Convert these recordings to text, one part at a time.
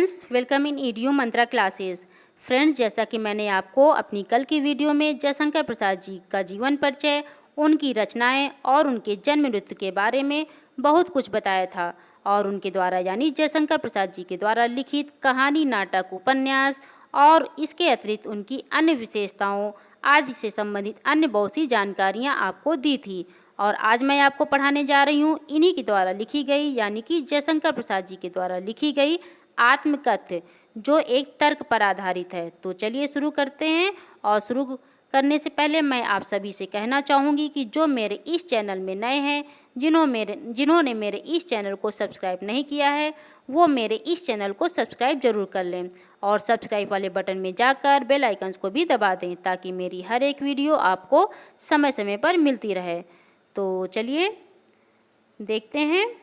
Friends, welcome in EDU Mantra classes. Friends, जैसा कि मैंने आपको अपनी कल की वीडियो में जयशंकर प्रसाद जी का जीवन परिचय, उनकी रचनाएं और उनके जन्म मृत्यु के बारे में बहुत कुछ बताया था और उनके द्वारा यानी जयशंकर प्रसाद जी के द्वारा लिखित कहानी, नाटक, उपन्यास और इसके अतिरिक्त उनकी अन्य विशेषताओं आदि से संबंधित अन्य बहुत सी जानकारियाँ आपको दी थी। और आज मैं आपको पढ़ाने जा रही हूँ इन्हीं के द्वारा लिखी गई यानी कि जयशंकर प्रसाद जी के द्वारा लिखी गई आत्मकथ्य, जो एक तर्क पर आधारित है। तो चलिए शुरू करते हैं। और शुरू करने से पहले मैं आप सभी से कहना चाहूँगी कि जो मेरे इस चैनल में नए हैं, जिन्होंने मेरे इस चैनल को सब्सक्राइब नहीं किया है, वो मेरे इस चैनल को सब्सक्राइब जरूर कर लें और सब्सक्राइब वाले बटन में जाकर बेल आइकन्स को भी दबा दें ताकि मेरी हर एक वीडियो आपको समय समय पर मिलती रहे। तो चलिए देखते हैं।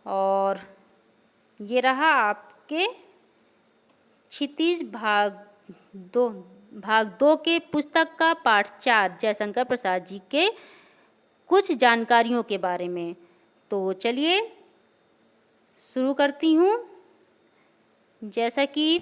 और ये रहा आपके क्षितिज भाग दो के पुस्तक का पाठ 4 जयशंकर प्रसाद जी के कुछ जानकारियों के बारे में। तो चलिए शुरू करती हूँ। जैसा कि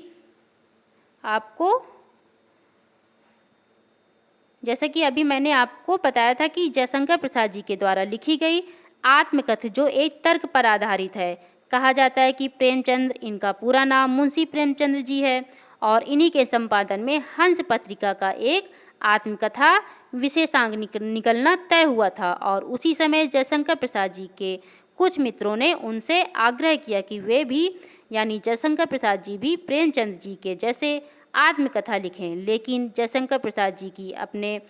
अभी मैंने आपको बताया था कि जयशंकर प्रसाद जी के द्वारा लिखी गई आत्मकथ्य जो एक तर्क पर आधारित है। कहा जाता है कि प्रेमचंद, इनका पूरा नाम मुंशी प्रेमचंद जी है और इन्हीं के संपादन में हंस पत्रिका का एक आत्मकथा विशेषांक निकलना तय हुआ था। और उसी समय जयशंकर प्रसाद जी के कुछ मित्रों ने उनसे आग्रह किया कि वे भी यानी जयशंकर प्रसाद जी भी प्रेमचंद जी के जैसे आत्मकथा लिखें। लेकिन जयशंकर प्रसाद जी की अपने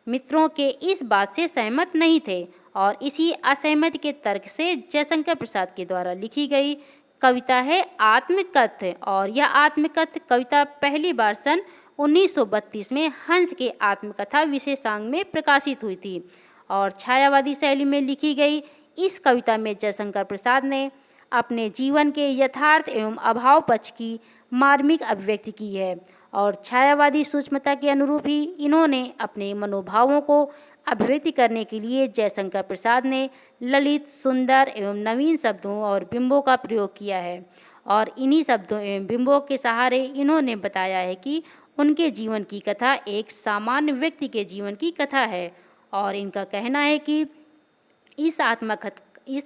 मित्रों के इस बात से सहमत नहीं थे और इसी असहमति के तर्क से जयशंकर प्रसाद के द्वारा लिखी गई कविता है आत्मकथ्य। और यह आत्मकथ्य कविता पहली बार सन 1932 में हंस के आत्मकथा विशेषांक में प्रकाशित हुई थी। और छायावादी शैली में लिखी गई इस कविता में जयशंकर प्रसाद ने अपने जीवन के यथार्थ एवं अभाव पक्ष की मार्मिक अभिव्यक्ति की है और छायावादी सूक्ष्मता के अनुरूप ही इन्होंने अपने मनोभावों को अभिव्यक्ति करने के लिए जयशंकर प्रसाद ने ललित, सुंदर एवं नवीन शब्दों और बिंबों का प्रयोग किया है। और इन्हीं शब्दों एवं बिंबों के सहारे इन्होंने बताया है कि उनके जीवन की कथा एक सामान्य व्यक्ति के जीवन की कथा है। और इनका कहना है कि इस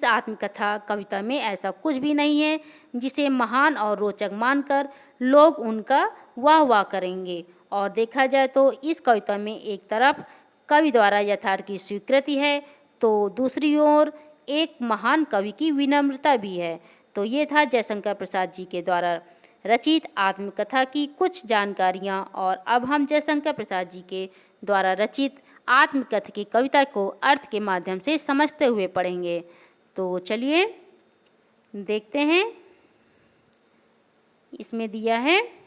आत्मकथा कविता में ऐसा कुछ भी नहीं है जिसे महान और रोचक मानकर लोग उनका वाह वाह करेंगे। और देखा जाए तो इस कविता में एक तरफ कवि द्वारा यथार्थ की स्वीकृति है तो दूसरी ओर एक महान कवि की विनम्रता भी है। तो ये था जयशंकर प्रसाद जी के द्वारा रचित आत्मकथा की कुछ जानकारियाँ। और अब हम जयशंकर प्रसाद जी के द्वारा रचित आत्मकथा की कविता को अर्थ के माध्यम से समझते हुए पढ़ेंगे। तो चलिए देखते हैं। इसमें दिया है,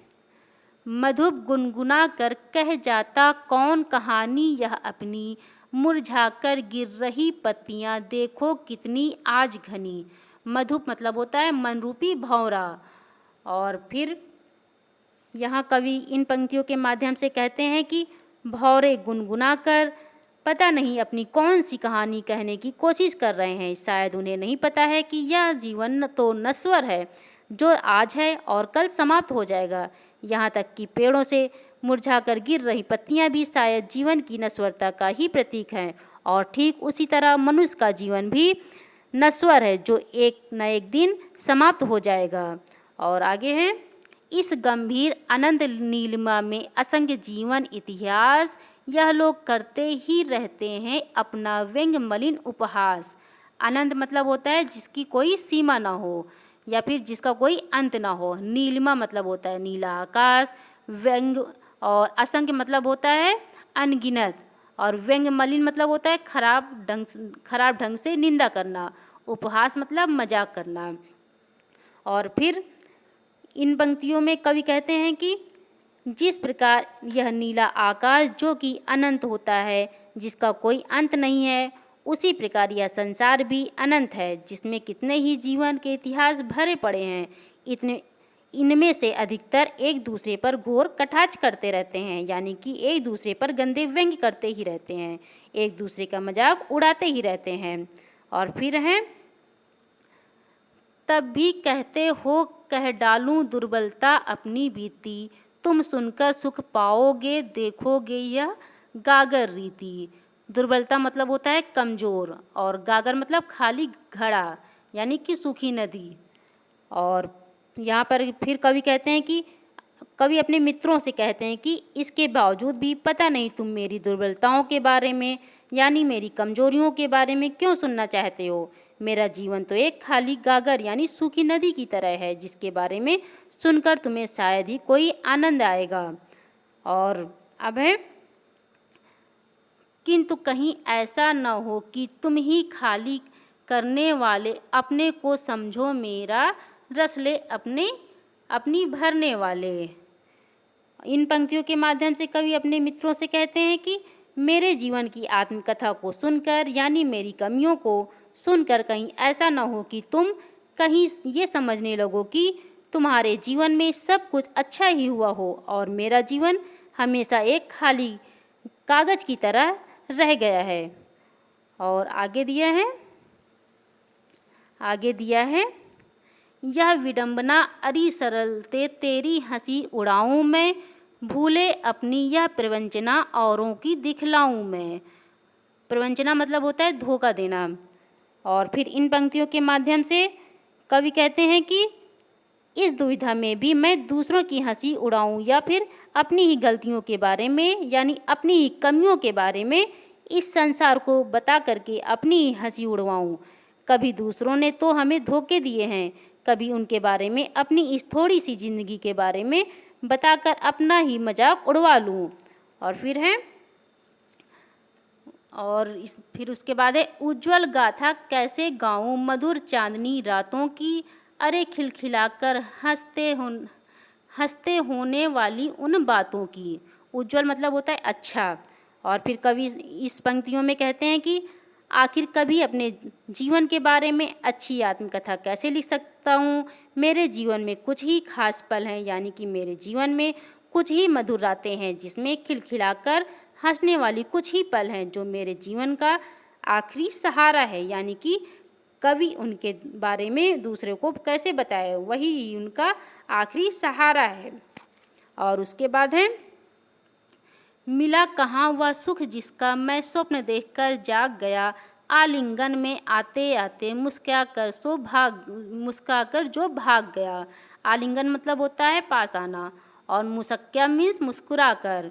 मधुप गुनगुना कर कह जाता कौन कहानी यह अपनी, मुरझाकर गिर रही पत्तियां देखो कितनी आज घनी। मधुप मतलब होता है मनरूपी भंवरा। और फिर यहाँ कवि इन पंक्तियों के माध्यम से कहते हैं कि भौरे गुनगुना कर पता नहीं अपनी कौन सी कहानी कहने की कोशिश कर रहे हैं। शायद उन्हें नहीं पता है कि यह जीवन तो नश्वर है, जो आज है और कल समाप्त हो जाएगा। यहाँ तक कि पेड़ों से मुरझाकर गिर रही पत्तियाँ भी शायद जीवन की नश्वरता का ही प्रतीक हैं। और ठीक उसी तरह मनुष्य का जीवन भी नश्वर है, जो एक न एक दिन समाप्त हो जाएगा। और आगे है, इस गंभीर अनंत नीलिमा में असंख्य जीवन इतिहास यह लोग करते ही रहते हैं अपना व्यंग मलिन उपहास। अनंत मतलब होता है जिसकी कोई सीमा ना हो या फिर जिसका कोई अंत ना हो। नीलिमा मतलब होता है नीला आकाश। व्यंग और असंख्य मतलब होता है अनगिनत। और व्यंग मलिन मतलब होता है खराब ढंग से निंदा करना। उपहास मतलब मजाक करना। और फिर इन पंक्तियों में कवि कहते हैं कि जिस प्रकार यह नीला आकाश जो कि अनंत होता है, जिसका कोई अंत नहीं है, उसी प्रकार यह संसार भी अनंत है जिसमें कितने ही जीवन के इतिहास भरे पड़े हैं। इनमें से अधिकतर एक दूसरे पर घोर कटाक्ष करते रहते हैं, यानी कि एक दूसरे पर गंदे व्यंग्य करते ही रहते हैं, एक दूसरे का मजाक उड़ाते ही रहते हैं। और फिर हैं, तब भी कहते हो कह डालूं दुर्बलता अपनी बीती, तुम सुनकर सुख पाओगे देखोगे यह गागर रीति। दुर्बलता मतलब होता है कमज़ोर, और गागर मतलब खाली घड़ा यानी कि सूखी नदी। और यहाँ पर फिर कवि कहते हैं कि कवि अपने मित्रों से कहते हैं कि इसके बावजूद भी पता नहीं तुम मेरी दुर्बलताओं के बारे में यानी मेरी कमजोरियों के बारे में क्यों सुनना चाहते हो। मेरा जीवन तो एक खाली गागर यानी सूखी नदी की तरह है, जिसके बारे में सुनकर तुम्हें शायद ही कोई आनंद आएगा। और अब है, किंतु कहीं ऐसा न हो कि तुम ही खाली करने वाले अपने को समझो, मेरा रस ले अपनी भरने वाले। इन पंक्तियों के माध्यम से कवि अपने मित्रों से कहते हैं कि मेरे जीवन की आत्मकथा को सुनकर यानी मेरी कमियों को सुनकर कहीं ऐसा न हो कि तुम कहीं ये समझने लगो कि तुम्हारे जीवन में सब कुछ अच्छा ही हुआ हो और मेरा जीवन हमेशा एक खाली कागज की तरह रह गया है। और आगे दिया है यह विडंबना अरी सरलते तेरी हंसी उड़ाऊं मैं, भूले अपनी यह प्रवंचना औरों की दिखलाऊं मैं। प्रवंचना मतलब होता है धोखा देना। और फिर इन पंक्तियों के माध्यम से कवि कहते हैं कि इस दुविधा में भी मैं दूसरों की हंसी उड़ाऊं या फिर अपनी ही गलतियों के बारे में यानी अपनी ही कमियों के बारे में इस संसार को बता करके अपनी ही हंसी उड़वाऊं। कभी दूसरों ने तो हमें धोखे दिए हैं, कभी उनके बारे में अपनी इस थोड़ी सी जिंदगी के बारे में बताकर अपना ही मजाक उड़वा लूं। और फिर उसके बाद है उज्ज्वल गाथा कैसे गाऊं मधुर चांदनी रातों की, अरे खिलखिलाकर हंसते होने वाली उन बातों की। उज्ज्वल मतलब होता है अच्छा। और फिर कवि इस पंक्तियों में कहते हैं कि आखिर कभी अपने जीवन के बारे में अच्छी आत्मकथा कैसे लिख सकता हूँ। मेरे जीवन में कुछ ही खास पल हैं यानी कि मेरे जीवन में कुछ ही मधुर रातें हैं जिसमें खिलखिलाकर हंसने वाली कुछ ही पल हैं जो मेरे जीवन का आखिरी सहारा है। यानी कि कवि उनके बारे में दूसरे को कैसे बताए, वही उनका आखिरी सहारा है। और उसके बाद है मिला कहाँ वह सुख जिसका मैं स्वप्न देखकर जाग गया, आलिंगन में आते आते मुस्कुराकर जो भाग गया। आलिंगन मतलब होता है पास आना और मुस्कुरा मीन्स मुस्कुराकर।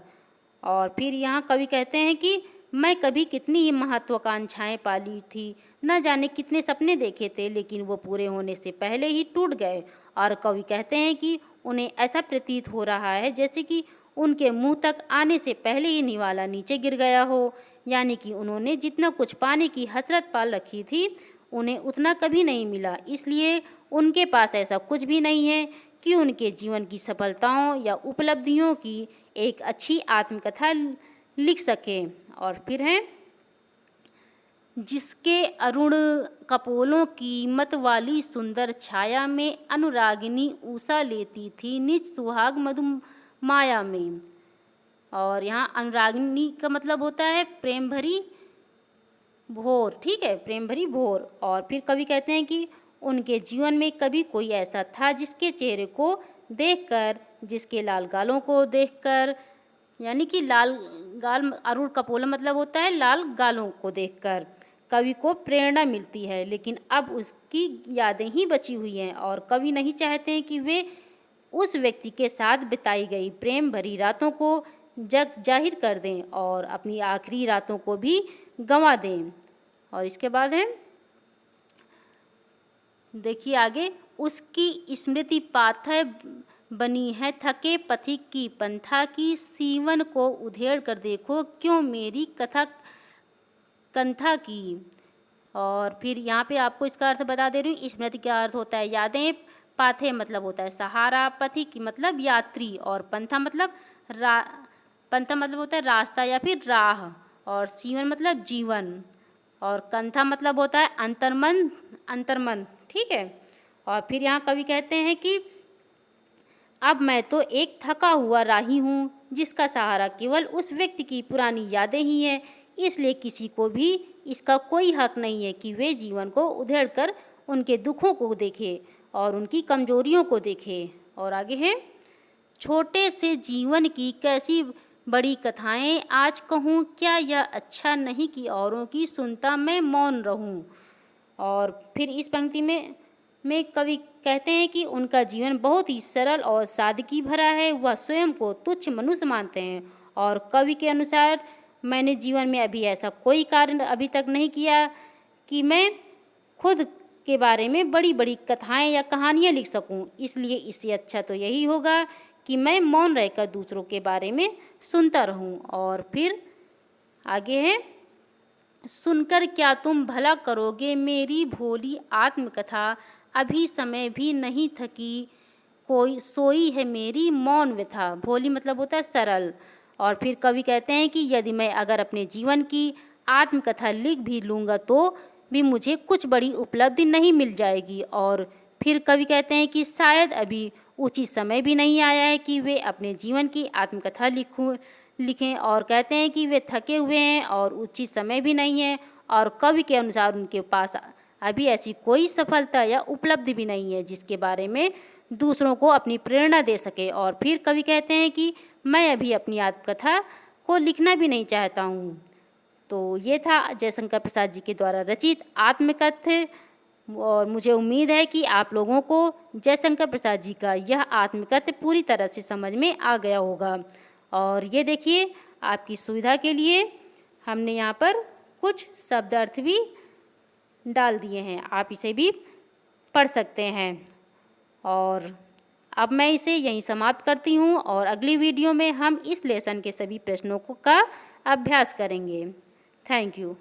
और फिर यहाँ कवि कहते हैं कि मैं कभी कितनी ही महत्वाकांक्षाएं पाली थी, न जाने कितने सपने देखे थे, लेकिन वो पूरे होने से पहले ही टूट गए। और कवि कहते हैं कि उन्हें ऐसा प्रतीत हो रहा है जैसे कि उनके मुंह तक आने से पहले ही निवाला नीचे गिर गया हो। यानी कि उन्होंने जितना कुछ पाने की हसरत पाल रखी थी उन्हें उतना कभी नहीं मिला, इसलिए उनके पास ऐसा कुछ भी नहीं है कि उनके जीवन की सफलताओं या उपलब्धियों की एक अच्छी आत्मकथा लिख सके। और फिर है जिसके अरुण कपोलों की मत वाली सुंदर छाया में अनुरागिनी उषा लेती थी निज सुहाग मधु माया में। और यहाँ अनुरागिनी का मतलब होता है प्रेम भरी भोर, ठीक है, प्रेम भरी भोर। और फिर कवि कहते हैं कि उनके जीवन में कभी कोई ऐसा था जिसके चेहरे को देखकर, जिसके लाल गालों को देखकर, यानी कि लाल गाल अरुण कपोल मतलब होता है लाल गालों को देखकर कवि को प्रेरणा मिलती है, लेकिन अब उसकी यादें ही बची हुई हैं और कवि नहीं चाहते हैं कि वे उस व्यक्ति के साथ बिताई गई प्रेम भरी रातों को जग जाहिर कर दें और अपनी आखिरी रातों को भी गंवा दें। और इसके बाद है देखिए आगे, उसकी स्मृति पाथर बनी है थके पथिक की पंथा की, सीवन को उधेड़ कर देखो क्यों मेरी कथा कंथा की। और फिर यहाँ पे आपको इसका अर्थ बता दे रही हूँ। स्मृति का अर्थ होता है यादें, पाथे मतलब होता है सहारा, पथिक मतलब यात्री, और पंथा मतलब होता है रास्ता या फिर राह, और सीवन मतलब जीवन, और कंथा मतलब होता है अंतर्मन, ठीक है। और फिर यहाँ कवि कहते हैं कि अब मैं तो एक थका हुआ राही हूँ जिसका सहारा केवल उस व्यक्ति की पुरानी यादें ही हैं, इसलिए किसी को भी इसका कोई हक नहीं है कि वे जीवन को उधेड़ कर उनके दुखों को देखे और उनकी कमजोरियों को देखे। और आगे है, छोटे से जीवन की कैसी बड़ी कथाएं आज कहूँ, क्या यह अच्छा नहीं कि औरों की सुनता मैं मौन रहूं। और फिर इस पंक्ति में कवि कहते हैं कि उनका जीवन बहुत ही सरल और सादगी भरा है, वह स्वयं को तुच्छ मनुष्य मानते हैं। और कवि के अनुसार, मैंने जीवन में अभी ऐसा कोई कार्य अभी तक नहीं किया कि मैं खुद के बारे में बड़ी बड़ी कथाएं या कहानियां लिख सकूं, इसलिए इससे अच्छा तो यही होगा कि मैं मौन रहकर दूसरों के बारे में सुनता रहूं। और फिर आगे है, सुनकर क्या तुम भला करोगे मेरी भोली आत्मकथा, अभी समय भी नहीं थकी कोई सोई है मेरी मौन व्यथा। भोली मतलब होता है सरल। और फिर कवि कहते हैं कि यदि मैं अगर अपने जीवन की आत्मकथा लिख भी लूँगा तो भी मुझे कुछ बड़ी उपलब्धि नहीं मिल जाएगी। और फिर कवि कहते हैं कि शायद अभी उचित समय भी नहीं आया है कि वे अपने जीवन की आत्मकथा लिखें। और कहते हैं कि वे थके हुए हैं और उचित समय भी नहीं है। और कवि के अनुसार उनके पास अभी ऐसी कोई सफलता या उपलब्धि भी नहीं है जिसके बारे में दूसरों को अपनी प्रेरणा दे सके। और फिर कवि कहते हैं कि मैं अभी अपनी आत्मकथा को लिखना भी नहीं चाहता हूँ। तो ये था जयशंकर प्रसाद जी के द्वारा रचित आत्मकथ्य। और मुझे उम्मीद है कि आप लोगों को जयशंकर प्रसाद जी का यह आत्मकथ्य पूरी तरह से समझ में आ गया होगा। और ये देखिए, आपकी सुविधा के लिए हमने यहाँ पर कुछ शब्द अर्थ भी डाल दिए हैं, आप इसे भी पढ़ सकते हैं। और अब मैं इसे यहीं समाप्त करती हूँ और अगली वीडियो में हम इस लेसन के सभी प्रश्नों का अभ्यास करेंगे। Thank you.